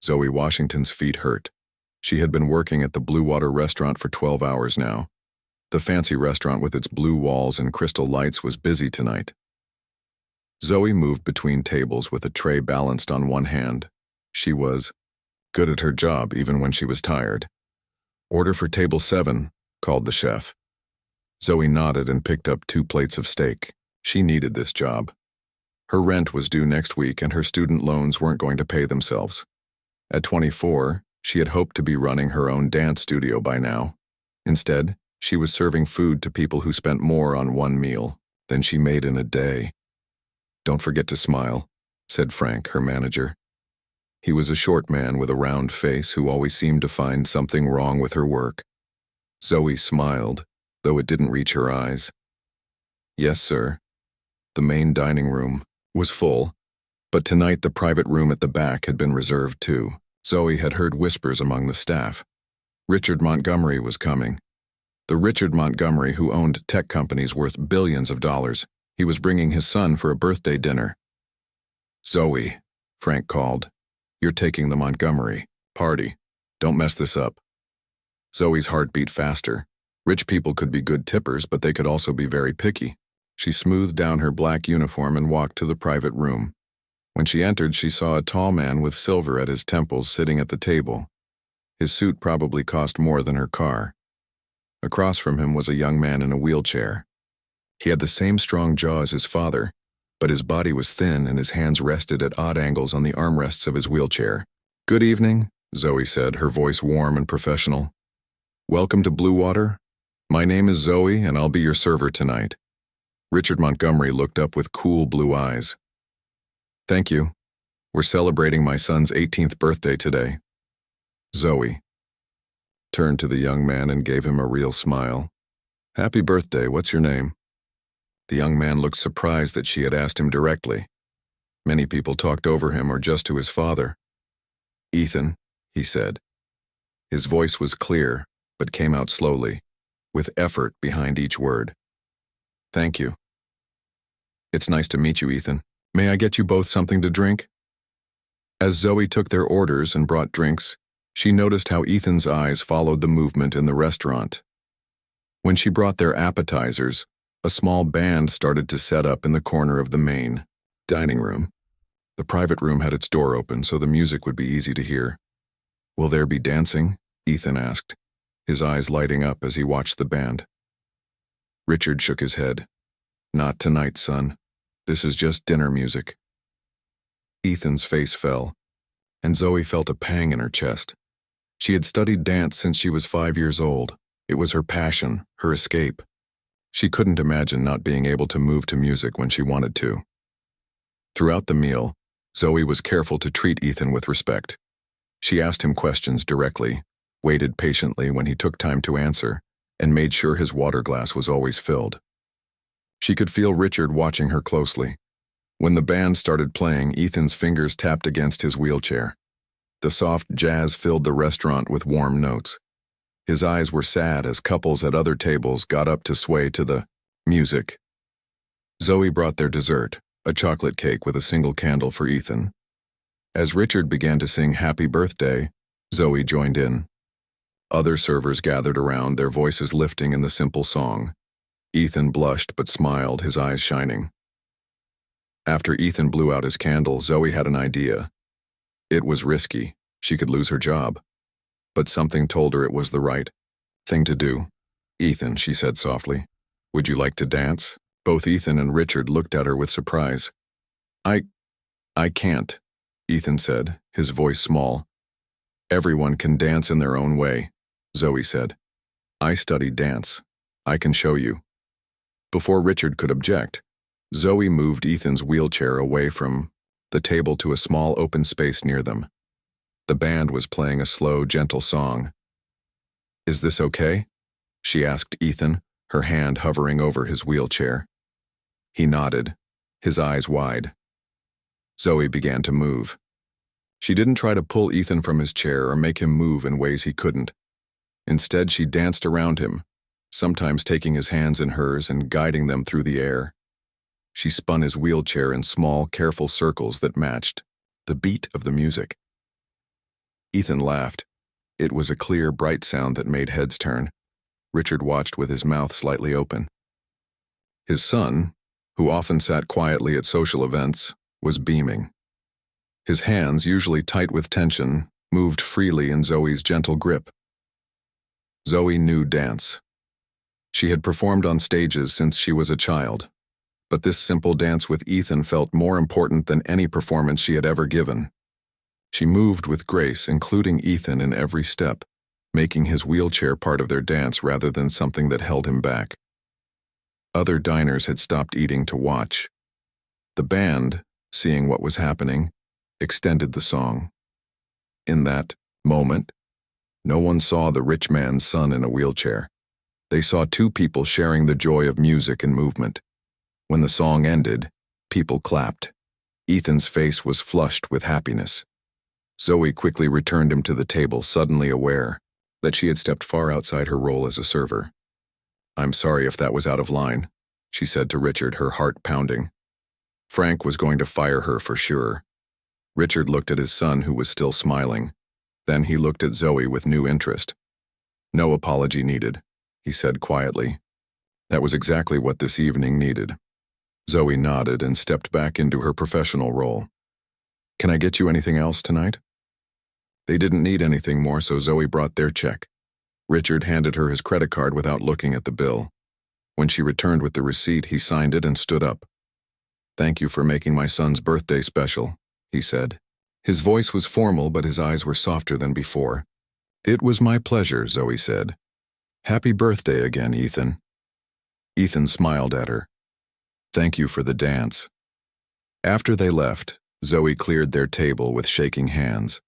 Zoe Washington's feet hurt. She had been working at the Blue Water restaurant for 12 hours now. The fancy restaurant with its blue walls and crystal lights was busy tonight. Zoe moved between tables with a tray balanced on one hand. She was good at her job even when she was tired. "Order for table 7, called the chef. Zoe nodded and picked up 2 plates of steak. She needed this job. Her rent was due next week and her student loans weren't going to pay themselves. At 24, she had hoped to be running her own dance studio by now. Instead, she was serving food to people who spent more on one meal than she made in a day. "Don't forget to smile," said Frank, her manager. He was a short man with a round face who always seemed to find something wrong with her work. Zoe smiled, though it didn't reach her eyes. "Yes, sir." The main dining room was full, but tonight the private room at the back had been reserved too. Zoe had heard whispers among the staff. Richard Montgomery was coming. The Richard Montgomery who owned tech companies worth billions of dollars. He was bringing his son for a birthday dinner. "Zoe," Frank called, "you're taking the Montgomery party. Don't mess this up." Zoe's heart beat faster. Rich people could be good tippers, but they could also be very picky. She smoothed down her black uniform and walked to the private room. When she entered, she saw a tall man with silver at his temples sitting at the table. His suit probably cost more than her car. Across from him was a young man in a wheelchair. He had the same strong jaw as his father, but his body was thin and his hands rested at odd angles on the armrests of his wheelchair. "Good evening," Zoe said, her voice warm and professional. "Welcome to Blue Water. My name is Zoe and I'll be your server tonight." Richard Montgomery looked up with cool blue eyes. "Thank you. We're celebrating my son's 18th birthday today." Zoe turned to the young man and gave him a real smile. "Happy birthday, what's your name?" The young man looked surprised that she had asked him directly. Many people talked over him or just to his father. "Ethan," he said. His voice was clear, but came out slowly, with effort behind each word. "Thank you." "It's nice to meet you, Ethan. May I get you both something to drink?" As Zoe took their orders and brought drinks, she noticed how Ethan's eyes followed the movement in the restaurant. When she brought their appetizers, a small band started to set up in the corner of the main dining room. The private room had its door open, so the music would be easy to hear. "Will there be dancing?" Ethan asked, his eyes lighting up as he watched the band. Richard shook his head. "Not tonight, son. This is just dinner music." Ethan's face fell, and Zoe felt a pang in her chest. She had studied dance since she was 5 years old. It was her passion, her escape. She couldn't imagine not being able to move to music when she wanted to. Throughout the meal, Zoe was careful to treat Ethan with respect. She asked him questions directly, waited patiently when he took time to answer, and made sure his water glass was always filled. She could feel Richard watching her closely. When the band started playing, Ethan's fingers tapped against his wheelchair. The soft jazz filled the restaurant with warm notes. His eyes were sad as couples at other tables got up to sway to the music. Zoe brought their dessert, a chocolate cake with a single candle for Ethan. As Richard began to sing Happy Birthday, Zoe joined in. Other servers gathered around, their voices lifting in the simple song. Ethan blushed but smiled, his eyes shining. After Ethan blew out his candle, Zoe had an idea. It was risky. She could lose her job. But something told her it was the right thing to do. "Ethan," she said softly, "would you like to dance?" Both Ethan and Richard looked at her with surprise. I can't," Ethan said, his voice small. "Everyone can dance in their own way," Zoe said. "I studied dance. I can show you." Before Richard could object, Zoe moved Ethan's wheelchair away from the table to a small open space near them. The band was playing a slow, gentle song. "Is this okay?" she asked Ethan, her hand hovering over his wheelchair. He nodded, his eyes wide. Zoe began to move. She didn't try to pull Ethan from his chair or make him move in ways he couldn't. Instead, she danced around him, sometimes taking his hands in hers and guiding them through the air. She spun his wheelchair in small, careful circles that matched the beat of the music. Ethan laughed. It was a clear, bright sound that made heads turn. Richard watched with his mouth slightly open. His son, who often sat quietly at social events, was beaming. His hands, usually tight with tension, moved freely in Zoe's gentle grip. Zoe knew dance. She had performed on stages since she was a child, but this simple dance with Ethan felt more important than any performance she had ever given. She moved with grace, including Ethan in every step, making his wheelchair part of their dance rather than something that held him back. Other diners had stopped eating to watch. The band, seeing what was happening, extended the song. In that moment, no one saw the rich man's son in a wheelchair. They saw two people sharing the joy of music and movement. When the song ended, people clapped. Ethan's face was flushed with happiness. Zoe quickly returned him to the table, suddenly aware that she had stepped far outside her role as a server. "I'm sorry if that was out of line," she said to Richard, her heart pounding. Frank was going to fire her for sure. Richard looked at his son, who was still smiling. Then he looked at Zoe with new interest. "No apology needed," he said quietly. That was exactly what this evening needed. Zoe nodded and stepped back into her professional role. "Can I get you anything else tonight?" They didn't need anything more, so Zoe brought their check. Richard handed her his credit card without looking at the bill. When she returned with the receipt, he signed it and stood up. "Thank you for making my son's birthday special," he said. His voice was formal, but his eyes were softer than before. "It was my pleasure," Zoe said. "Happy birthday again, Ethan." Ethan smiled at her. "Thank you for the dance." After they left, Zoe cleared their table with shaking hands.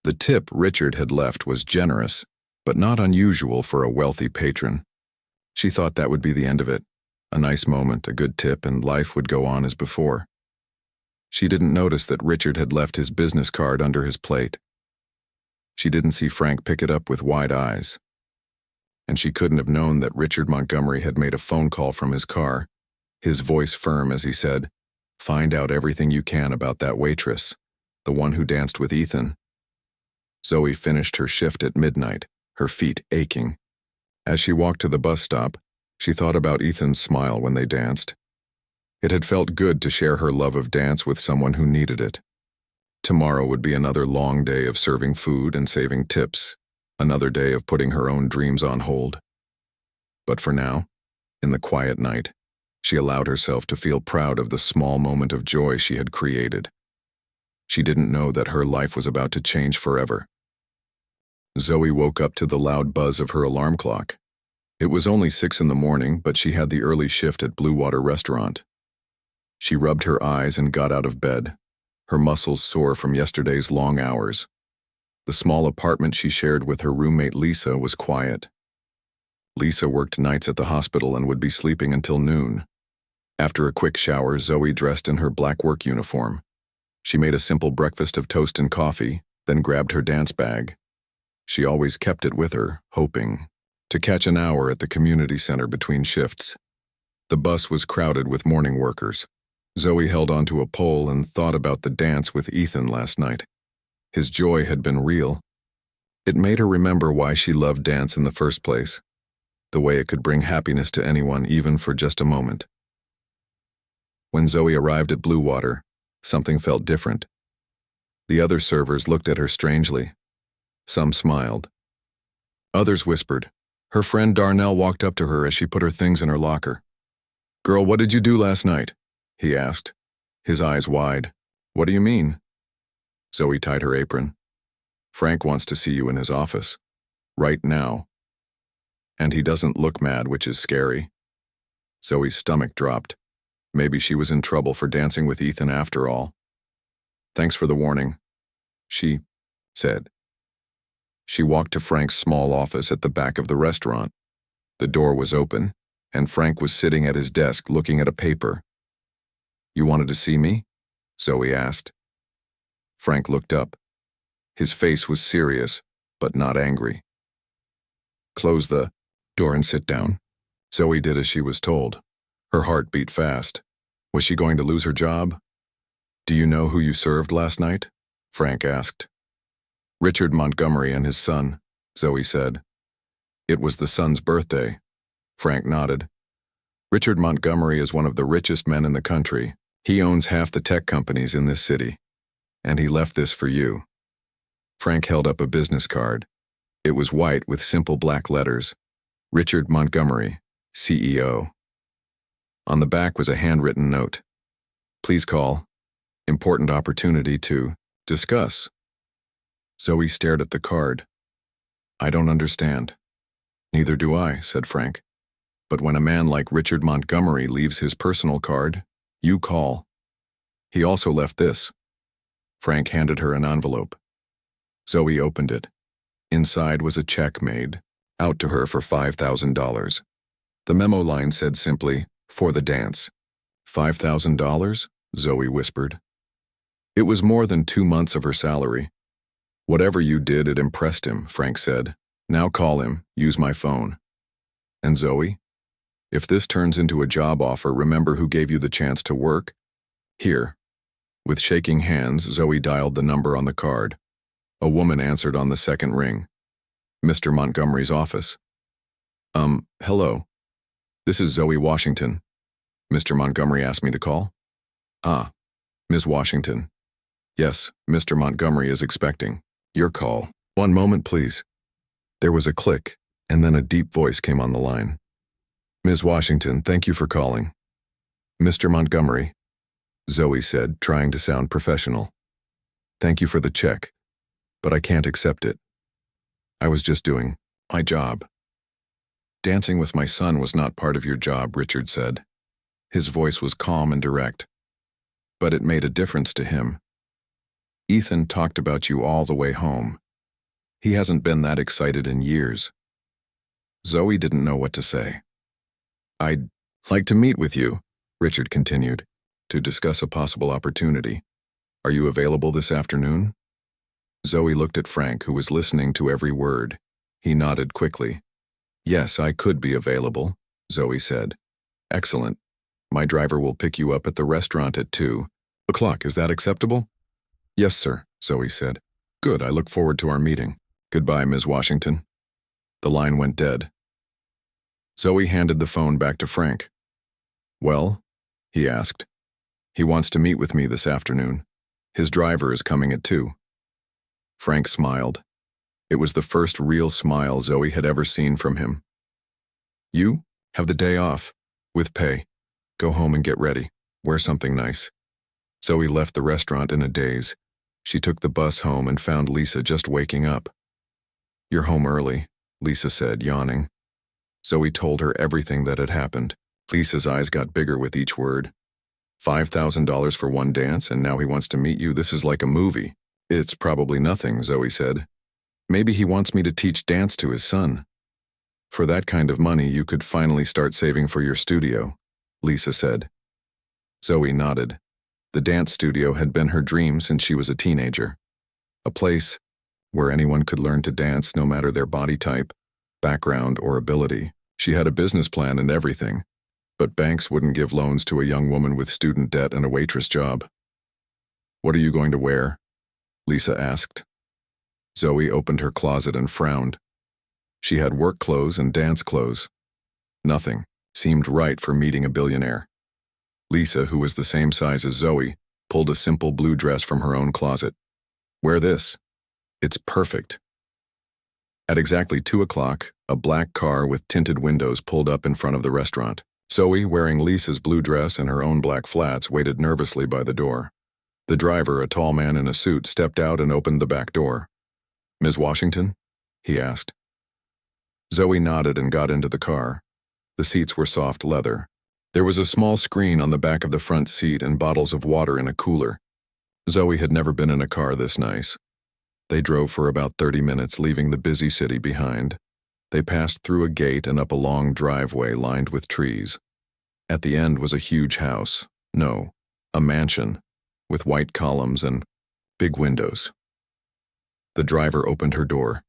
The tip Richard had left was generous, but not unusual for a wealthy patron. She thought that would be the end of it. A nice moment, a good tip, and life would go on as before. She didn't notice that Richard had left his business card under his plate. She didn't see Frank pick it up with wide eyes. And she couldn't have known that Richard Montgomery had made a phone call from his car, his voice firm as he said, "Find out everything you can about that waitress, the one who danced with Ethan." Zoe finished her shift at midnight, her feet aching. As she walked to the bus stop, she thought about Ethan's smile when they danced. It had felt good to share her love of dance with someone who needed it. Tomorrow would be another long day of serving food and saving tips, another day of putting her own dreams on hold. But for now, in the quiet night, she allowed herself to feel proud of the small moment of joy she had created. She didn't know that her life was about to change forever. Zoe woke up to the loud buzz of her alarm clock. It was only 6 in the morning, but she had the early shift at Blue Water Restaurant. She rubbed her eyes and got out of bed, her muscles sore from yesterday's long hours. The small apartment she shared with her roommate Lisa was quiet. Lisa worked nights at the hospital and would be sleeping until noon. After a quick shower, Zoe dressed in her black work uniform. She made a simple breakfast of toast and coffee, then grabbed her dance bag. She always kept it with her, hoping to catch an hour at the community center between shifts. The bus was crowded with morning workers. Zoe held onto a pole and thought about the dance with Ethan last night. His joy had been real. It made her remember why she loved dance in the first place, the way it could bring happiness to anyone, even for just a moment. When Zoe arrived at Blue Water, something felt different. The other servers looked at her strangely. Some smiled. Others whispered. Her friend Darnell walked up to her as she put her things in her locker. "Girl, what did you do last night?" he asked, his eyes wide. "What do you mean?" Zoe tied her apron. "Frank wants to see you in his office. Right now. And he doesn't look mad, which is scary." Zoe's stomach dropped. Maybe she was in trouble for dancing with Ethan after all. "Thanks for the warning," she said. She walked to Frank's small office at the back of the restaurant. The door was open, and Frank was sitting at his desk looking at a paper. "You wanted to see me?" Zoe asked. Frank looked up. His face was serious, but not angry. "Close the door and sit down." Zoe did as she was told. Her heart beat fast. Was she going to lose her job? "Do you know who you served last night?" Frank asked. Richard Montgomery and his son, Zoe said. It was the son's birthday. Frank nodded. Richard Montgomery is one of the richest men in the country. He owns half the tech companies in this city. And he left this for you. Frank held up a business card. It was white with simple black letters. Richard Montgomery, CEO. On the back was a handwritten note. Please call. Important opportunity to discuss. Zoe stared at the card. I don't understand. Neither do I, said Frank. But when a man like Richard Montgomery leaves his personal card, you call. He also left this. Frank handed her an envelope. Zoe opened it. Inside was a check made out to her for $5,000. The memo line said simply, for the dance. $5,000? Zoe whispered. It was more than 2 months of her salary. Whatever you did, it impressed him, Frank said. Now call him, use my phone. And Zoe? If this turns into a job offer, remember who gave you the chance to work? Here. With shaking hands, Zoe dialed the number on the card. A woman answered on the second ring. Mr. Montgomery's office. Hello. This is Zoe Washington. Mr. Montgomery asked me to call. Ah, Ms. Washington. Yes, Mr. Montgomery is expecting your call. One moment, please. There was a click, and then a deep voice came on the line. Ms. Washington, thank you for calling. Mr. Montgomery, Zoe said, trying to sound professional. Thank you for the check, but I can't accept it. I was just doing my job. Dancing with my son was not part of your job, Richard said. His voice was calm and direct. But it made a difference to him. Ethan talked about you all the way home. He hasn't been that excited in years. Zoe didn't know what to say. I'd like to meet with you, Richard continued, to discuss a possible opportunity. Are you available this afternoon? Zoe looked at Frank, who was listening to every word. He nodded quickly. Yes, I could be available, Zoe said. Excellent. My driver will pick you up at the restaurant at 2 o'clock. Is that acceptable? Yes, sir, Zoe said. Good, I look forward to our meeting. Goodbye, Ms. Washington. The line went dead. Zoe handed the phone back to Frank. Well, he asked. He wants to meet with me this afternoon. His driver is coming at 2. Frank smiled. It was the first real smile Zoe had ever seen from him. You have the day off, with pay. Go home and get ready. Wear something nice. Zoe left the restaurant in a daze. She took the bus home and found Lisa just waking up. You're home early, Lisa said, yawning. Zoe told her everything that had happened. Lisa's eyes got bigger with each word. $5,000 for one dance, and now he wants to meet you? This is like a movie. It's probably nothing, Zoe said. Maybe he wants me to teach dance to his son. For that kind of money, you could finally start saving for your studio, Lisa said. Zoe nodded. The dance studio had been her dream since she was a teenager. A place where anyone could learn to dance no matter their body type, background, or ability. She had a business plan and everything, but banks wouldn't give loans to a young woman with student debt and a waitress job. What are you going to wear? Lisa asked. Zoe opened her closet and frowned. She had work clothes and dance clothes. Nothing seemed right for meeting a billionaire. Lisa, who was the same size as Zoe, pulled a simple blue dress from her own closet. Wear this. It's perfect. At exactly 2 o'clock, a black car with tinted windows pulled up in front of the restaurant. Zoe, wearing Lisa's blue dress and her own black flats, waited nervously by the door. The driver, a tall man in a suit, stepped out and opened the back door. Ms. Washington? He asked. Zoe nodded and got into the car. The seats were soft leather. There was a small screen on the back of the front seat and bottles of water in a cooler. Zoe had never been in a car this nice. They drove for about 30 minutes, leaving the busy city behind. They passed through a gate and up a long driveway lined with trees. At the end was a huge house. No, a mansion, with white columns and big windows. The driver opened her door.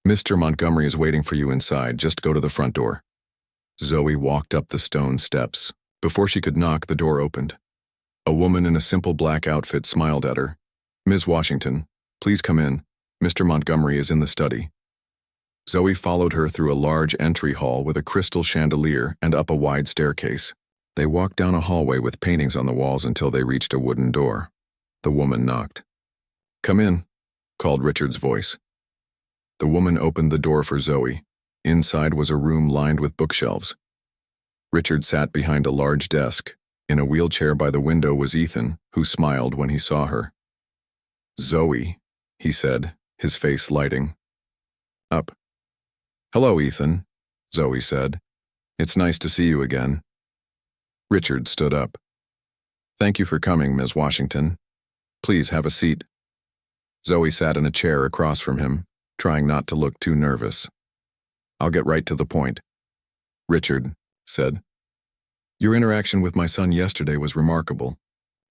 Mr. Montgomery is waiting for you inside. Just go to the front door. Zoe walked up the stone steps. Before she could knock, the door opened. A woman in a simple black outfit smiled at her. Ms. Washington, please come in. Mr. Montgomery is in the study. Zoe followed her through a large entry hall with a crystal chandelier and up a wide staircase. They walked down a hallway with paintings on the walls until they reached a wooden door. The woman knocked. "Come in," called Richard's voice. The woman opened the door for Zoe. Inside was a room lined with bookshelves. Richard sat behind a large desk. In a wheelchair by the window was Ethan, who smiled when he saw her. "Zoe," he said, his face lighting up. "Hello, Ethan," Zoe said. "It's nice to see you again." Richard stood up. "Thank you for coming, Ms. Washington. Please have a seat." Zoe sat in a chair across from him, trying not to look too nervous. "I'll get right to the point," Richard said. "Your interaction with my son yesterday was remarkable.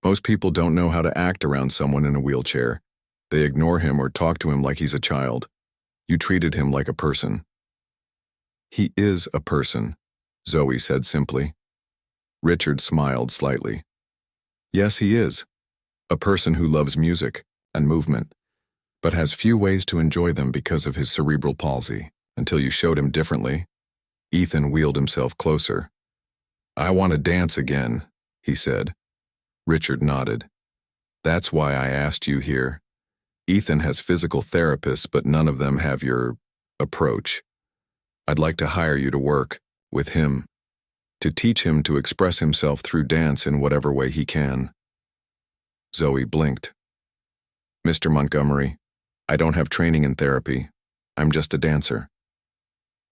Most people don't know how to act around someone in a wheelchair. They ignore him or talk to him like he's a child. You treated him like a person." "He is a person," Zoe said simply. Richard smiled slightly. "Yes, he is. A person who loves music and movement, but has few ways to enjoy them because of his cerebral palsy, until you showed him differently." Ethan wheeled himself closer. "I want to dance again," he said. Richard nodded. "That's why I asked you here. Ethan has physical therapists, but none of them have your approach. I'd like to hire you to work with him, to teach him to express himself through dance in whatever way he can." Zoe blinked. "Mr. Montgomery, I don't have training in therapy. I'm just a dancer."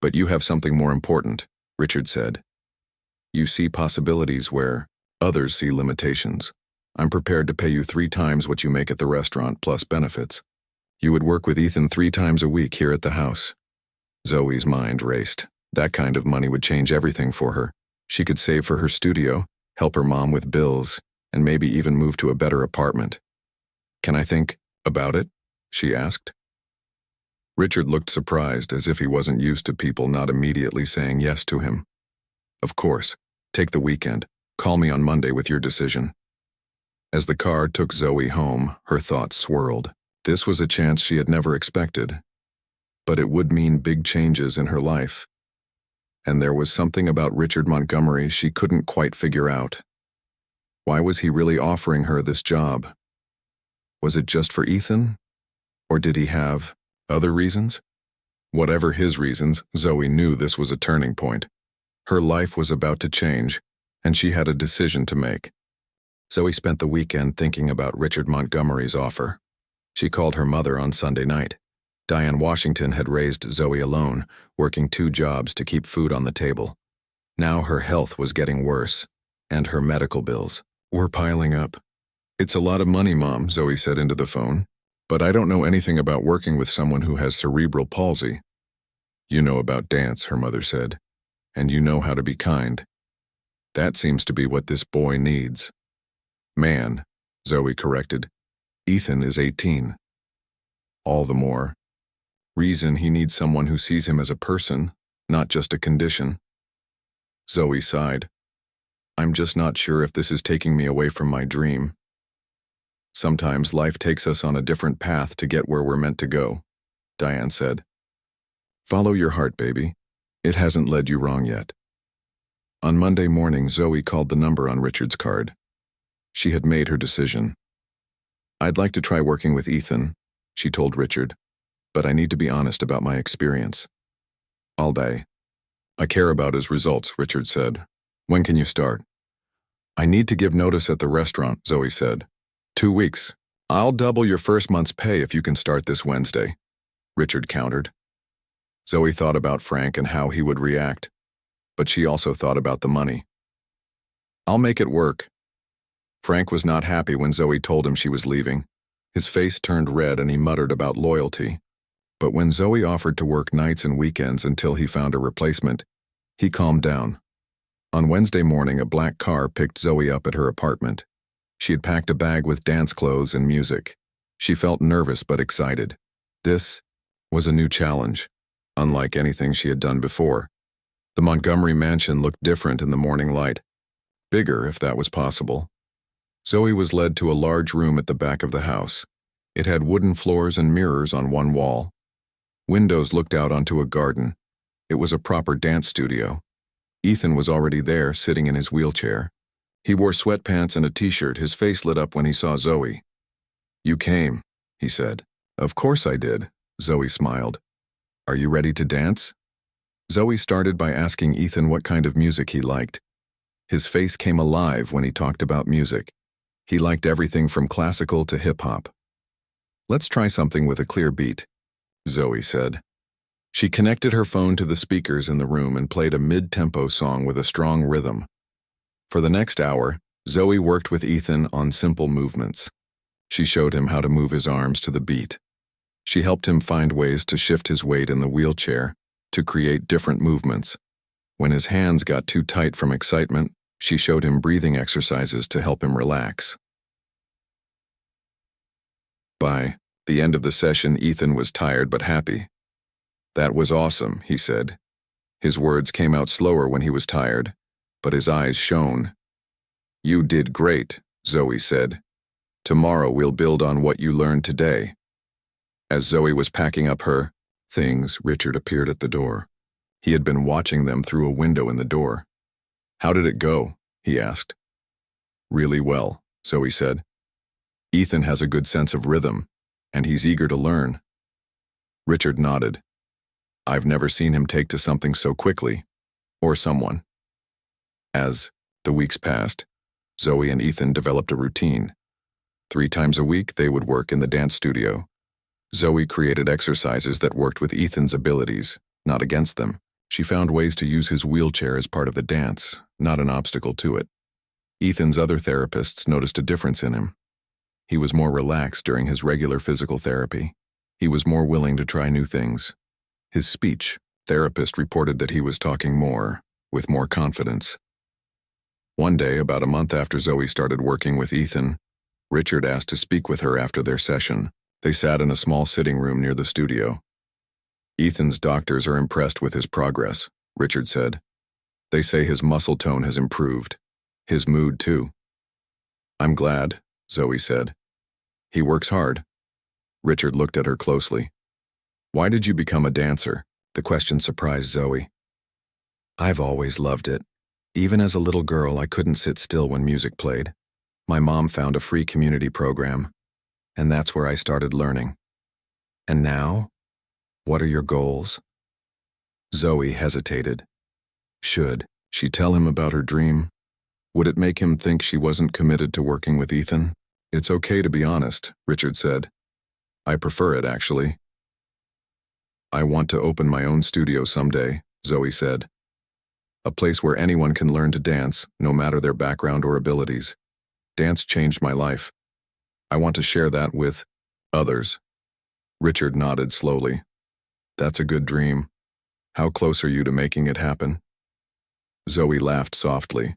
"But you have something more important," Richard said. "You see possibilities where others see limitations. I'm prepared to pay you 3 times what you make at the restaurant plus benefits. You would work with Ethan 3 times a week here at the house." Zoe's mind raced. That kind of money would change everything for her. She could save for her studio, help her mom with bills, and maybe even move to a better apartment. "Can I think about it?" she asked. Richard looked surprised, as if he wasn't used to people not immediately saying yes to him. "Of course. Take the weekend. Call me on Monday with your decision." As the car took Zoe home, her thoughts swirled. This was a chance she had never expected. But it would mean big changes in her life. And there was something about Richard Montgomery she couldn't quite figure out. Why was he really offering her this job? Was it just for Ethan? Or did he have other reasons? Whatever his reasons, Zoe knew this was a turning point. Her life was about to change, and she had a decision to make. Zoe spent the weekend thinking about Richard Montgomery's offer. She called her mother on Sunday night. Diane Washington had raised Zoe alone, working 2 jobs to keep food on the table. Now her health was getting worse, and her medical bills were piling up. "It's a lot of money, Mom," Zoe said into the phone, "but I don't know anything about working with someone who has cerebral palsy." "You know about dance," her mother said, "and you know how to be kind. That seems to be what this boy needs." "Man," Zoe corrected. "Ethan is 18. All the more reason he needs someone who sees him as a person, not just a condition." Zoe sighed. "I'm just not sure if this is taking me away from my dream." "Sometimes life takes us on a different path to get where we're meant to go," Diane said. "Follow your heart, baby. It hasn't led you wrong yet." On Monday morning, Zoe called the number on Richard's card. She had made her decision. "I'd like to try working with Ethan," she told Richard, "but I need to be honest about my experience." "All day. I care about his results," Richard said. "When can you start?" "I need to give notice at the restaurant," Zoe said. 2 weeks. "I'll double your first month's pay if you can start this Wednesday," Richard countered. Zoe thought about Frank and how he would react, but she also thought about the money. "I'll make it work." Frank was not happy when Zoe told him she was leaving. His face turned red and he muttered about loyalty. But when Zoe offered to work nights and weekends until he found a replacement, he calmed down. On Wednesday morning, a black car picked Zoe up at her apartment. She had packed a bag with dance clothes and music. She felt nervous but excited. This was a new challenge, unlike anything she had done before. The Montgomery mansion looked different in the morning light. Bigger, if that was possible. Zoe was led to a large room at the back of the house. It had wooden floors and mirrors on one wall. Windows looked out onto a garden. It was a proper dance studio. Ethan was already there, sitting in his wheelchair. He wore sweatpants and a t-shirt. His face lit up when he saw Zoe. "You came," he said. "Of course I did," Zoe smiled. "Are you ready to dance?" Zoe started by asking Ethan what kind of music he liked. His face came alive when he talked about music. He liked everything from classical to hip-hop. "Let's try something with a clear beat," Zoe said. She connected her phone to the speakers in the room and played a mid-tempo song with a strong rhythm. For the next hour, Zoe worked with Ethan on simple movements. She showed him how to move his arms to the beat. She helped him find ways to shift his weight in the wheelchair to create different movements. When his hands got too tight from excitement, she showed him breathing exercises to help him relax. By the end of the session, Ethan was tired but happy. "That was awesome," he said. His words came out slower when he was tired, but his eyes shone. "You did great," Zoe said. "Tomorrow we'll build on what you learned today." As Zoe was packing up her things, Richard appeared at the door. He had been watching them through a window in the door. "How did it go?" he asked. "Really well," Zoe said. "Ethan has a good sense of rhythm, and he's eager to learn." Richard nodded. "I've never seen him take to something so quickly, or someone." As the weeks passed, Zoe and Ethan developed a routine. 3 times a week, they would work in the dance studio. Zoe created exercises that worked with Ethan's abilities, not against them. She found ways to use his wheelchair as part of the dance, not an obstacle to it. Ethan's other therapists noticed a difference in him. He was more relaxed during his regular physical therapy. He was more willing to try new things. His speech therapist reported that he was talking more, with more confidence. One day, about a month after Zoe started working with Ethan, Richard asked to speak with her after their session. They sat in a small sitting room near the studio. "Ethan's doctors are impressed with his progress," Richard said. "They say his muscle tone has improved. His mood, too." "I'm glad," Zoe said. "He works hard." Richard looked at her closely. "Why did you become a dancer?" The question surprised Zoe. "I've always loved it. Even as a little girl, I couldn't sit still when music played. My mom found a free community program, and that's where I started learning." "And now? What are your goals?" Zoe hesitated. Should she tell him about her dream? Would it make him think she wasn't committed to working with Ethan? "It's okay to be honest," Richard said. "I prefer it, actually." "I want to open my own studio someday," Zoe said. "A place where anyone can learn to dance, no matter their background or abilities. Dance changed my life. I want to share that with others." Richard nodded slowly. "That's a good dream. How close are you to making it happen?" Zoe laughed softly.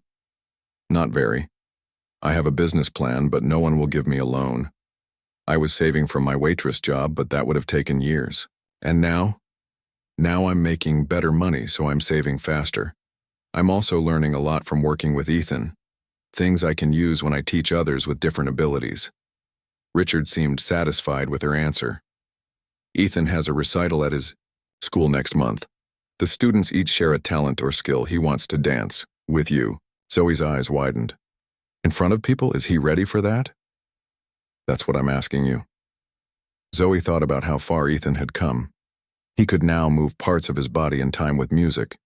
"Not very. I have a business plan, but no one will give me a loan. I was saving from my waitress job, but that would have taken years. And now? Now I'm making better money, so I'm saving faster. I'm also learning a lot from working with Ethan. Things I can use when I teach others with different abilities." Richard seemed satisfied with her answer. "Ethan has a recital at his school next month. The students each share a talent or skill. He wants to dance with you." Zoe's eyes widened. "In front of people? Is he ready for that?" "That's what I'm asking you." Zoe thought about how far Ethan had come. He could now move parts of his body in time with music.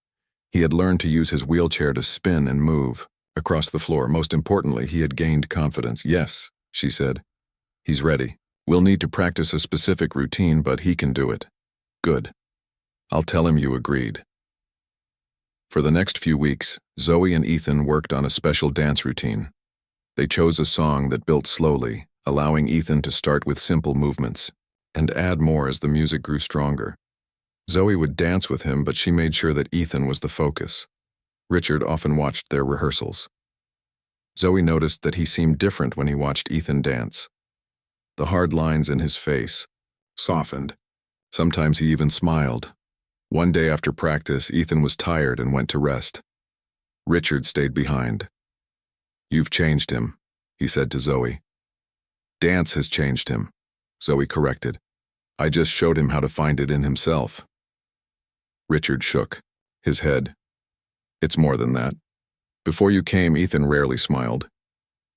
He had learned to use his wheelchair to spin and move across the floor. Most importantly, he had gained confidence. "Yes," she said. "He's ready. We'll need to practice a specific routine, but he can do it." "Good. I'll tell him you agreed." For the next few weeks, Zoe and Ethan worked on a special dance routine. They chose a song that built slowly, allowing Ethan to start with simple movements and add more as the music grew stronger. Zoe would dance with him, but she made sure that Ethan was the focus. Richard often watched their rehearsals. Zoe noticed that he seemed different when he watched Ethan dance. The hard lines in his face softened. Sometimes he even smiled. One day after practice, Ethan was tired and went to rest. Richard stayed behind. "You've changed him," he said to Zoe. "Dance has changed him," Zoe corrected. I just showed him how to find it in himself. Richard shook his head. It's more than that. Before you came, Ethan rarely smiled.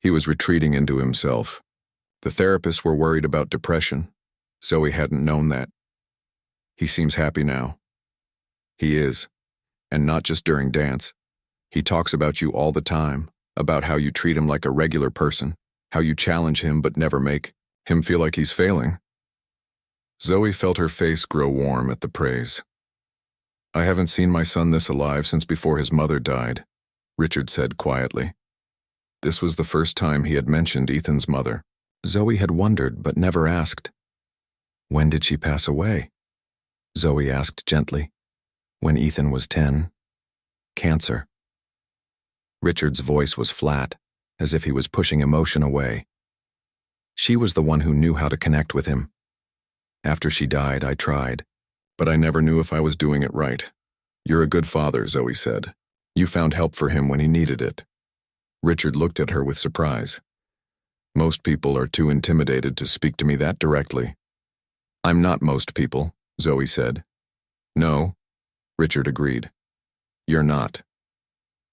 He was retreating into himself. The therapists were worried about depression. Zoe hadn't known that. He seems happy now. He is. And not just during dance. He talks about you all the time, about how you treat him like a regular person, how you challenge him but never make him feel like he's failing. Zoe felt her face grow warm at the praise. I haven't seen my son this alive since before his mother died, Richard said quietly. This was the first time he had mentioned Ethan's mother. Zoe had wondered but never asked. When did she pass away? Zoe asked gently. When Ethan was 10. Cancer. Richard's voice was flat, as if he was pushing emotion away. She was the one who knew how to connect with him. After she died, I tried, but I never knew if I was doing it right. You're a good father, Zoe said. You found help for him when he needed it. Richard looked at her with surprise. Most people are too intimidated to speak to me that directly. I'm not most people, Zoe said. No, Richard agreed. You're not.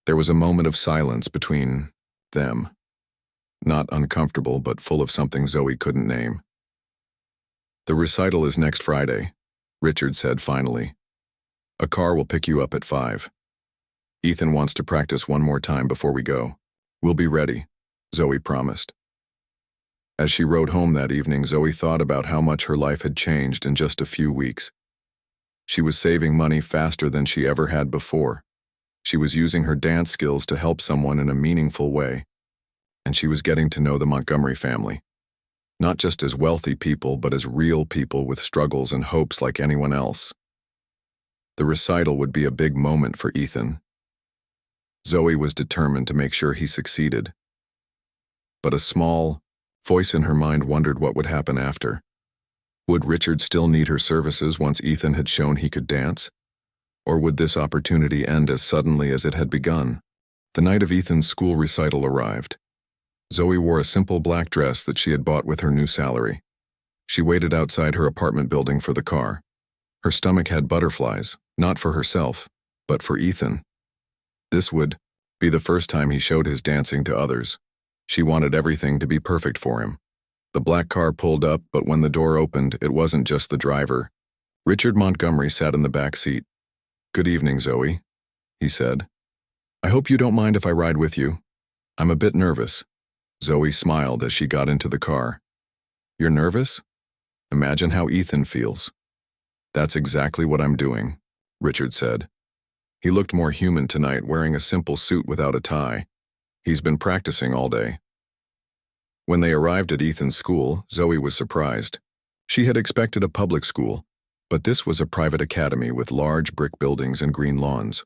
There was a moment of silence between them. Not uncomfortable, but full of something Zoe couldn't name. The recital is next Friday, Richard said finally. A car will pick you up at 5. Ethan wants to practice one more time before we go. We'll be ready, Zoe promised. As she rode home that evening, Zoe thought about how much her life had changed in just a few weeks. She was saving money faster than she ever had before. She was using her dance skills to help someone in a meaningful way. And she was getting to know the Montgomery family. Not just as wealthy people, but as real people with struggles and hopes like anyone else. The recital would be a big moment for Ethan. Zoe was determined to make sure he succeeded. But a small voice in her mind wondered what would happen after. Would Richard still need her services once Ethan had shown he could dance? Or would this opportunity end as suddenly as it had begun? The night of Ethan's school recital arrived. Zoe wore a simple black dress that she had bought with her new salary. She waited outside her apartment building for the car. Her stomach had butterflies, not for herself, but for Ethan. This would be the first time he showed his dancing to others. She wanted everything to be perfect for him. The black car pulled up, but when the door opened, it wasn't just the driver. Richard Montgomery sat in the back seat. Good evening, Zoe, he said. I hope you don't mind if I ride with you. I'm a bit nervous. Zoe smiled as she got into the car. You're nervous? Imagine how Ethan feels. That's exactly what I'm doing, Richard said. He looked more human tonight, wearing a simple suit without a tie. He's been practicing all day. When they arrived at Ethan's school, Zoe was surprised. She had expected a public school, but this was a private academy with large brick buildings and green lawns.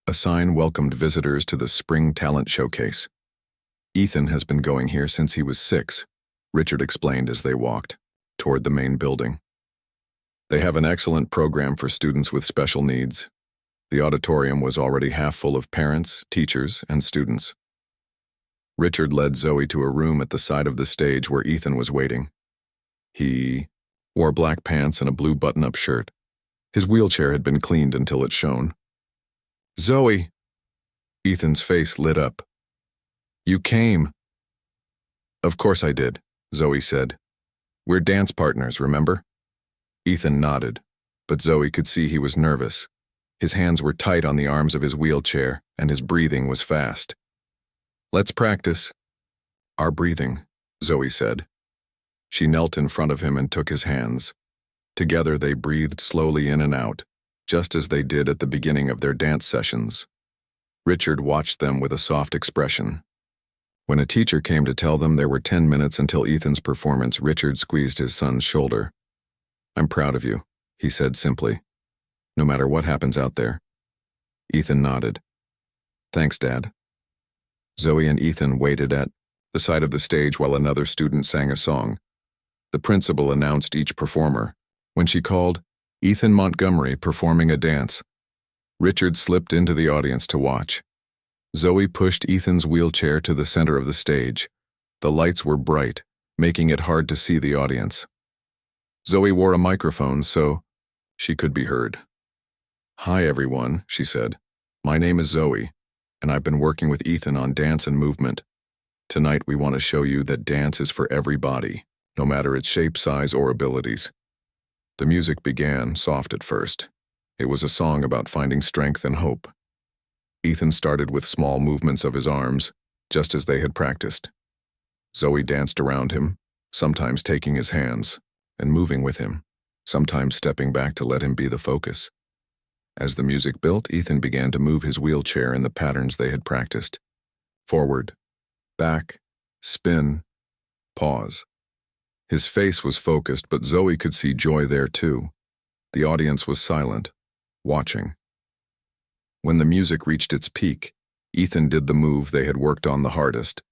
A sign welcomed visitors to the Spring Talent Showcase. Ethan has been going here since he was 6, Richard explained as they walked toward the main building. They have an excellent program for students with special needs. The auditorium was already half full of parents, teachers, and students. Richard led Zoe to a room at the side of the stage where Ethan was waiting. He wore black pants and a blue button-up shirt. His wheelchair had been cleaned until it shone. Zoe! Ethan's face lit up. You came. Of course I did, Zoe said. We're dance partners, remember? Ethan nodded, but Zoe could see he was nervous. His hands were tight on the arms of his wheelchair, and his breathing was fast. Let's practice. Our breathing, Zoe said. She knelt in front of him and took his hands. Together they breathed slowly in and out, just as they did at the beginning of their dance sessions. Richard watched them with a soft expression. When a teacher came to tell them there were 10 minutes until Ethan's performance, Richard squeezed his son's shoulder. I'm proud of you, he said simply. No matter what happens out there. Ethan nodded. Thanks, Dad. Zoe and Ethan waited at the side of the stage while another student sang a song. The principal announced each performer. When she called, Ethan Montgomery performing a dance, Richard slipped into the audience to watch. Zoe pushed Ethan's wheelchair to the center of the stage. The lights were bright, making it hard to see the audience. Zoe wore a microphone so she could be heard. "Hi everyone," she said. "My name is Zoe, and I've been working with Ethan on dance and movement. Tonight we want to show you that dance is for everybody, no matter its shape, size, or abilities." The music began, soft at first. It was a song about finding strength and hope. Ethan started with small movements of his arms, just as they had practiced. Zoe danced around him, sometimes taking his hands and moving with him, sometimes stepping back to let him be the focus. As the music built, Ethan began to move his wheelchair in the patterns they had practiced. Forward, back, spin, pause. His face was focused, but Zoe could see joy there too. The audience was silent, watching. When the music reached its peak, Ethan did the move they had worked on the hardest.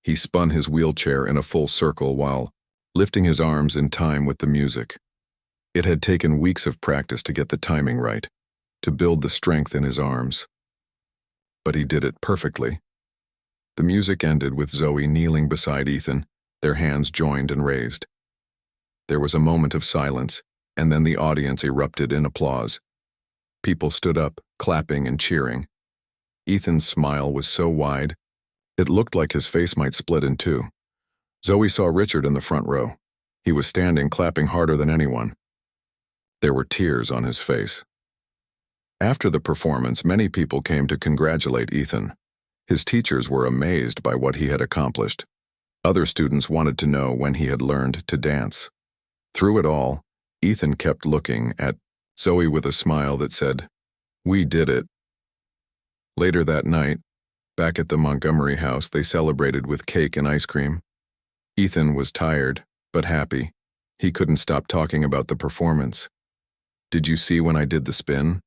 He spun his wheelchair in a full circle while lifting his arms in time with the music. It had taken weeks of practice to get the timing right, to build the strength in his arms. But he did it perfectly. The music ended with Zoe kneeling beside Ethan, their hands joined and raised. There was a moment of silence, and then the audience erupted in applause. People stood up, clapping and cheering. Ethan's smile was so wide, it looked like his face might split in two. Zoe saw Richard in the front row. He was standing, clapping harder than anyone. There were tears on his face. After the performance, many people came to congratulate Ethan. His teachers were amazed by what he had accomplished. Other students wanted to know when he had learned to dance. Through it all, Ethan kept looking at Zoe with a smile that said, "We did it." Later that night, back at the Montgomery house, they celebrated with cake and ice cream. Ethan was tired, but happy. He couldn't stop talking about the performance. "Did you see when I did the spin?"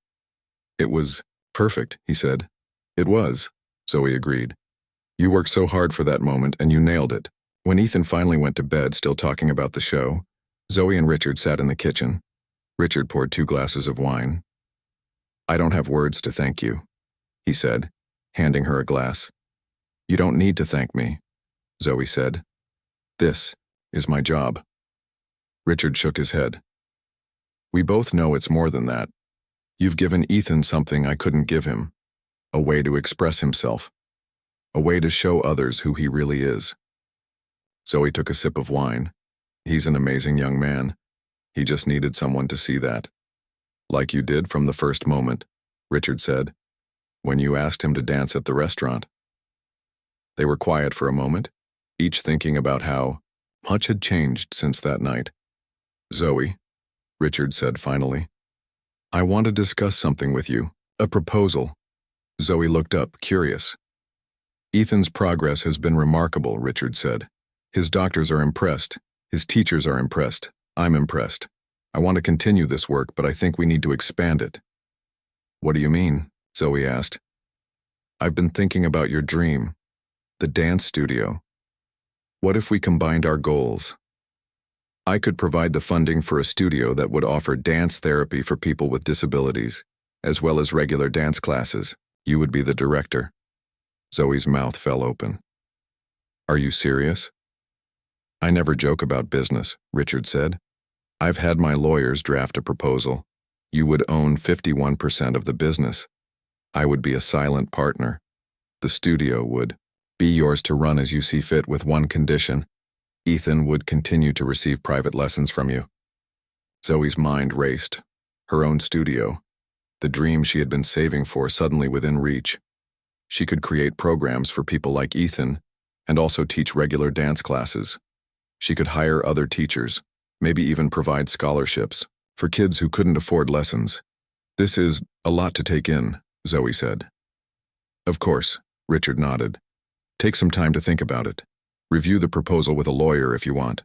"It was perfect," he said. "It was," Zoe agreed. "You worked so hard for that moment, and you nailed it." When Ethan finally went to bed, still talking about the show, Zoe and Richard sat in the kitchen. Richard poured 2 glasses of wine. "I don't have words to thank you," he said, handing her a glass. "You don't need to thank me," Zoe said. "This is my job." Richard shook his head. "We both know it's more than that. You've given Ethan something I couldn't give him, a way to express himself, a way to show others who he really is." Zoe took a sip of wine. "He's an amazing young man. He just needed someone to see that." "Like you did from the first moment," Richard said, "when you asked him to dance at the restaurant." They were quiet for a moment, each thinking about how much had changed since that night. "Zoe," Richard said finally, "I want to discuss something with you, a proposal." Zoe looked up, curious. "Ethan's progress has been remarkable," Richard said. "His doctors are impressed. His teachers are impressed. I'm impressed. I want to continue this work, but I think we need to expand it." "What do you mean?" Zoe asked. "I've been thinking about your dream, the dance studio. What if we combined our goals? I could provide the funding for a studio that would offer dance therapy for people with disabilities, as well as regular dance classes. You would be the director." Zoe's mouth fell open. "Are you serious?" "I never joke about business," Richard said. "I've had my lawyers draft a proposal. You would own 51% of the business. I would be a silent partner. The studio would be yours to run as you see fit, with one condition. Ethan would continue to receive private lessons from you." Zoe's mind raced. Her own studio, the dream she had been saving for, suddenly within reach. She could create programs for people like Ethan and also teach regular dance classes. She could hire other teachers, maybe even provide scholarships for kids who couldn't afford lessons. "This is a lot to take in," Zoe said. "Of course," Richard nodded. "Take some time to think about it. Review the proposal with a lawyer if you want.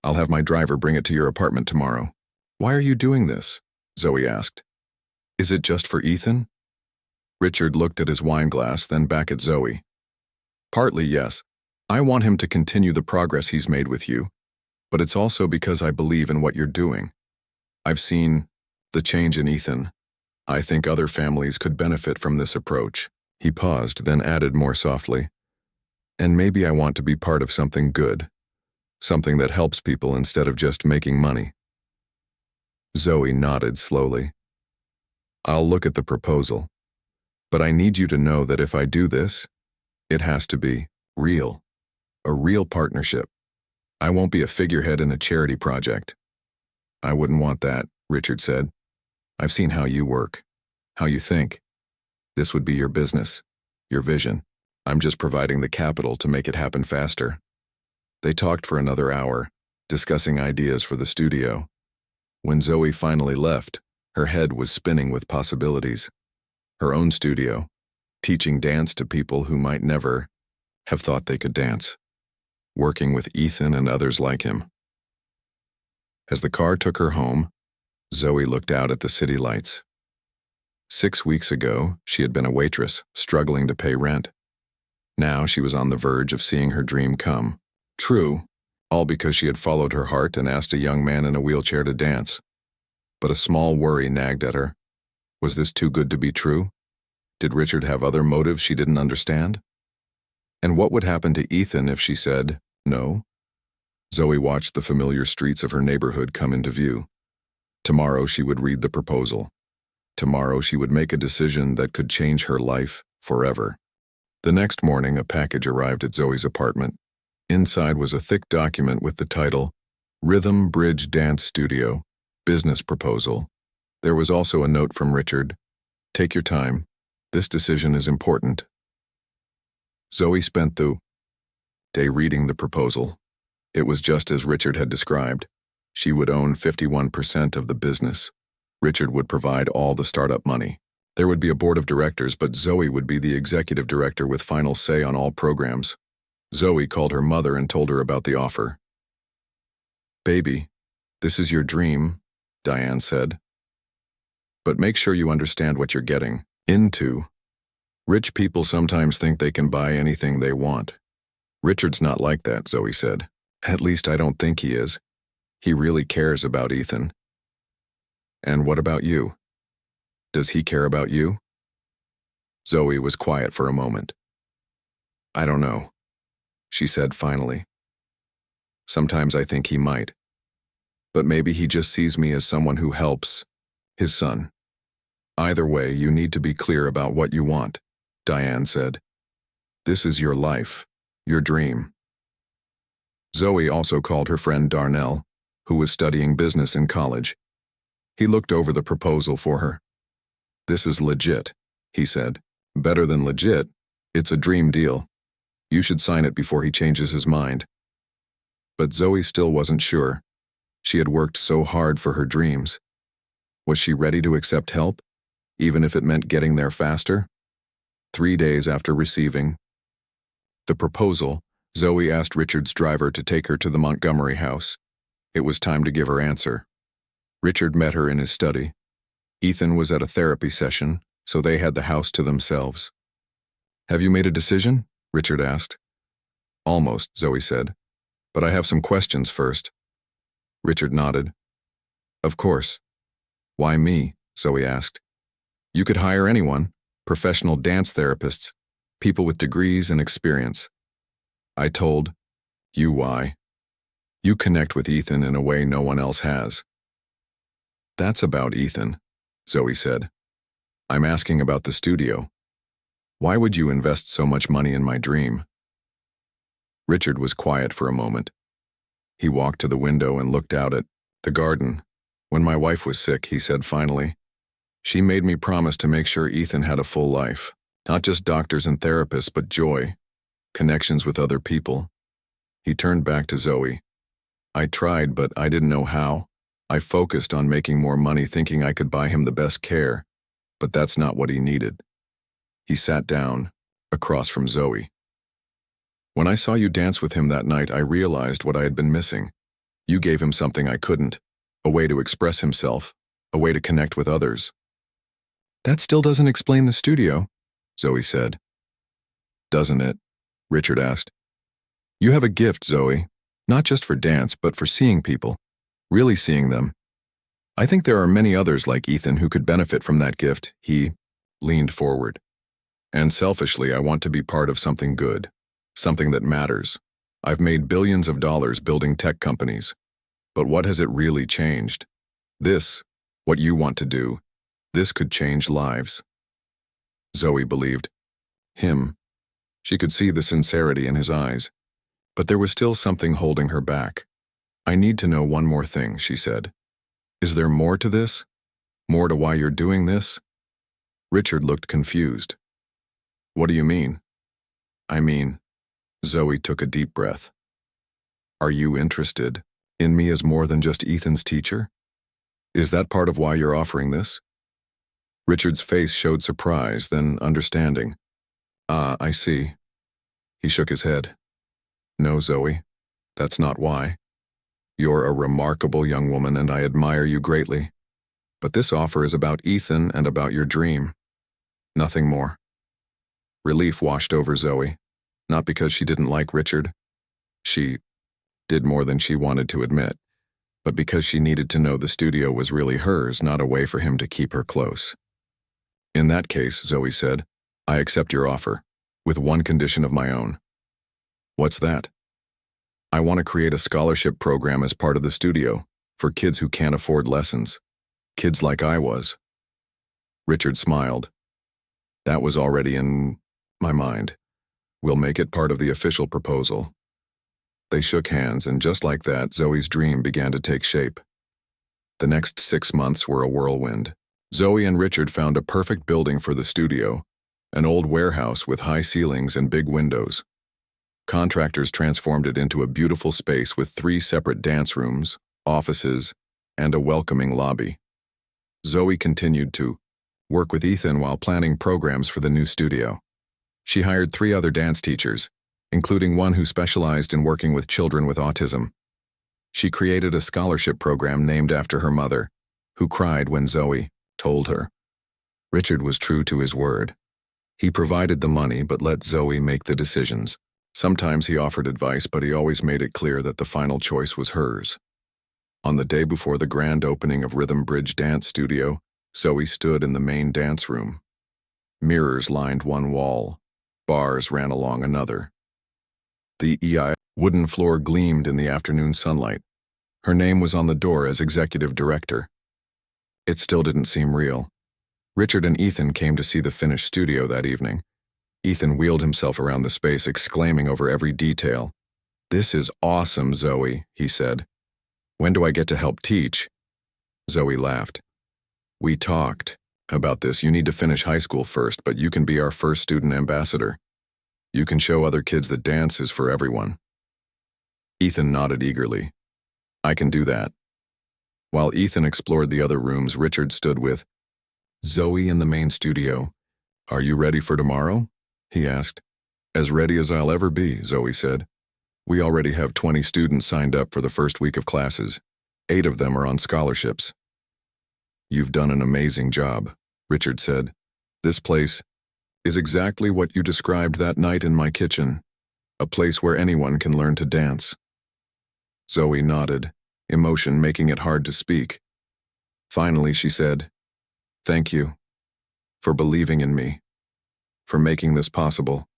I'll have my driver bring it to your apartment tomorrow." "Why are you doing this?" Zoe asked. "Is it just for Ethan?" Richard looked at his wine glass, then back at Zoe. "Partly, yes. I want him to continue the progress he's made with you, but it's also because I believe in what you're doing. I've seen the change in Ethan. I think other families could benefit from this approach." He paused, then added more softly, "And maybe I want to be part of something good, something that helps people instead of just making money." Zoe nodded slowly. I'll look at the proposal. But I need you to know that if I do this, it has to be real. A real partnership. I won't be a figurehead in a charity project. I wouldn't want that, Richard said. I've seen how you work, how you think. This would be your business, your vision. I'm just providing the capital to make it happen faster. They talked for another hour, discussing ideas for the studio. When Zoe finally left, her head was spinning with possibilities. Her own studio, teaching dance to people who might never have thought they could dance. Working with Ethan and others like him. As the car took her home, Zoe looked out at the city lights. 6 weeks ago, she had been a waitress, struggling to pay rent. Now she was on the verge of seeing her dream come true, all because she had followed her heart and asked a young man in a wheelchair to dance. But a small worry nagged at her. Was this too good to be true? Did Richard have other motives she didn't understand? And what would happen to Ethan if she said no? Zoe watched the familiar streets of her neighborhood come into view. Tomorrow she would read the proposal. Tomorrow she would make a decision that could change her life forever. The next morning, a package arrived at Zoe's apartment. Inside was a thick document with the title, Rhythm Bridge Dance Studio, Business Proposal. There was also a note from Richard. Take your time. This decision is important. Zoe spent the day reading the proposal. It was just as Richard had described. She would own 51% of the business. Richard would provide all the startup money. There would be a board of directors, but Zoe would be the executive director with final say on all programs. Zoe called her mother and told her about the offer. Baby, this is your dream, Diane said. But make sure you understand what you're getting into. Rich people sometimes think they can buy anything they want. Richard's not like that, Zoe said. At least I don't think he is. He really cares about Ethan. And what about you? Does he care about you? Zoe was quiet for a moment. I don't know, she said finally. Sometimes I think he might. But maybe he just sees me as someone who helps his son. Either way, you need to be clear about what you want, Diane said. This is your life, your dream. Zoe also called her friend Darnell, who was studying business in college. He looked over the proposal for her. This is legit, he said. Better than legit. It's a dream deal. You should sign it before he changes his mind. But Zoe still wasn't sure. She had worked so hard for her dreams. Was she ready to accept help, even if it meant getting there faster? 3 days after receiving the proposal, Zoe asked Richard's driver to take her to the Montgomery house. It was time to give her answer. Richard met her in his study. Ethan was at a therapy session, so they had the house to themselves. Have you made a decision? Richard asked. Almost, Zoe said. But I have some questions first. Richard nodded. Of course. Why me? Zoe asked. You could hire anyone, professional dance therapists, people with degrees and experience. I told you why. You connect with Ethan in a way no one else has. That's about Ethan, Zoe said. I'm asking about the studio. Why would you invest so much money in my dream? Richard was quiet for a moment. He walked to the window and looked out at the garden. When my wife was sick, he said finally, she made me promise to make sure Ethan had a full life, not just doctors and therapists, but joy, connections with other people. He turned back to Zoe. I tried, but I didn't know how. I focused on making more money, thinking I could buy him the best care, but that's not what he needed. He sat down, across from Zoe. When I saw you dance with him that night, I realized what I had been missing. You gave him something I couldn't, a way to express himself, a way to connect with others. That still doesn't explain the studio, Zoe said. Doesn't it? Richard asked. You have a gift, Zoe, not just for dance, but for seeing people, really seeing them. I think there are many others like Ethan who could benefit from that gift. He leaned forward. And selfishly, I want to be part of something good, something that matters. I've made billions of dollars building tech companies. But what has it really changed? This, what you want to do, this could change lives. Zoe believed him. She could see the sincerity in his eyes, but there was still something holding her back. I need to know one more thing, she said. Is there more to this? More to why you're doing this? Richard looked confused. What do you mean? I mean, Zoe took a deep breath. Are you interested in me as more than just Ethan's teacher? Is that part of why you're offering this? Richard's face showed surprise, then understanding. Ah, I see. He shook his head. No, Zoe, that's not why. You're a remarkable young woman and I admire you greatly. But this offer is about Ethan and about your dream. Nothing more. Relief washed over Zoe, not because she didn't like Richard. She did more than she wanted to admit, but because she needed to know the studio was really hers, not a way for him to keep her close. In that case, Zoe said, I accept your offer, with one condition of my own. What's that? I want to create a scholarship program as part of the studio, for kids who can't afford lessons. Kids like I was. Richard smiled. That was already in my mind. We'll make it part of the official proposal. They shook hands, and just like that, Zoe's dream began to take shape. The next 6 months were a whirlwind. Zoe and Richard found a perfect building for the studio, an old warehouse with high ceilings and big windows. Contractors transformed it into a beautiful space with 3 separate dance rooms, offices, and a welcoming lobby. Zoe continued to work with Ethan while planning programs for the new studio. She hired 3 other dance teachers, including one who specialized in working with children with autism. She created a scholarship program named after her mother, who cried when Zoe told her. Richard was true to his word. He provided the money but let Zoe make the decisions. Sometimes he offered advice, but he always made it clear that the final choice was hers. On the day before the grand opening of Rhythm Bridge Dance Studio, Zoe stood in the main dance room. Mirrors lined one wall. Bars ran along another. The wooden floor gleamed in the afternoon sunlight. Her name was on the door as executive director. It still didn't seem real. Richard and Ethan came to see the finished studio that evening. Ethan wheeled himself around the space, exclaiming over every detail. This is awesome, Zoe, he said. When do I get to help teach? Zoe laughed. We talked about this. You need to finish high school first, but you can be our first student ambassador. You can show other kids that dance is for everyone. Ethan nodded eagerly. I can do that. While Ethan explored the other rooms, Richard stood with Zoe in the main studio. Are you ready for tomorrow? He asked. As ready as I'll ever be, Zoe said. We already have 20 students signed up for the first week of classes. 8 of them are on scholarships. You've done an amazing job, Richard said. This place is exactly what you described that night in my kitchen, a place where anyone can learn to dance. Zoe nodded, emotion making it hard to speak. Finally, she said, Thank you for believing in me, for making this possible.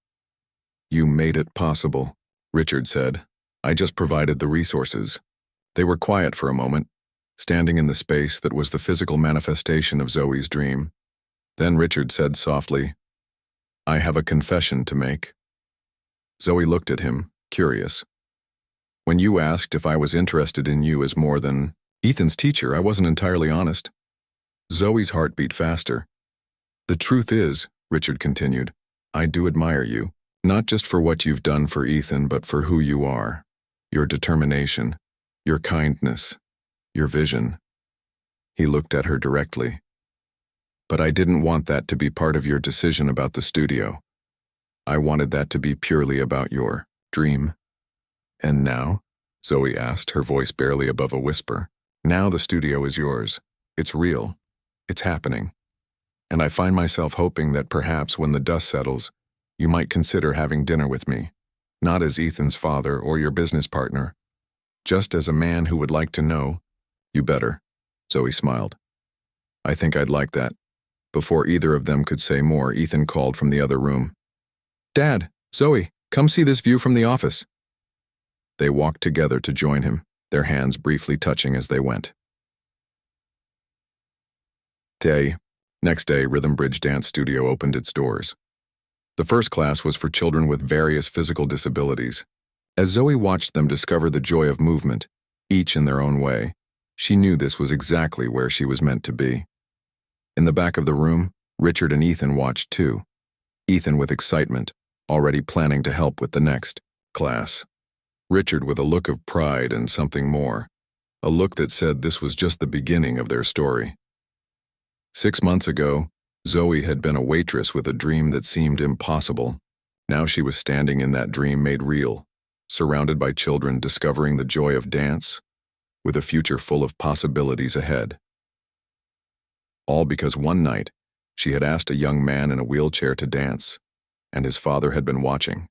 You made it possible, Richard said. I just provided the resources. They were quiet for a moment, standing in the space that was the physical manifestation of Zoe's dream. Then Richard said softly, I have a confession to make. Zoe looked at him, curious. When you asked if I was interested in you as more than Ethan's teacher, I wasn't entirely honest. Zoe's heart beat faster. The truth is, Richard continued, I do admire you, not just for what you've done for Ethan, but for who you are, your determination, your kindness, your vision. He looked at her directly. But I didn't want that to be part of your decision about the studio. I wanted that to be purely about your dream. And now? Zoe asked, her voice barely above a whisper. Now the studio is yours. It's real. It's happening. And I find myself hoping that perhaps when the dust settles, you might consider having dinner with me, not as Ethan's father or your business partner, just as a man who would like to know. You better, Zoe smiled. I think I'd like that. Before either of them could say more, Ethan called from the other room. Dad, Zoe, come see this view from the office. They walked together to join him, their hands briefly touching as they went. Day. Next day, Rhythm Bridge Dance Studio opened its doors. The first class was for children with various physical disabilities. As Zoe watched them discover the joy of movement, each in their own way, she knew this was exactly where she was meant to be. In the back of the room, Richard and Ethan watched too. Ethan with excitement, already planning to help with the next class. Richard with a look of pride and something more, a look that said this was just the beginning of their story. 6 months ago, Zoe had been a waitress with a dream that seemed impossible. Now she was standing in that dream made real, surrounded by children discovering the joy of dance, with a future full of possibilities ahead. All because one night, she had asked a young man in a wheelchair to dance, and his father had been watching.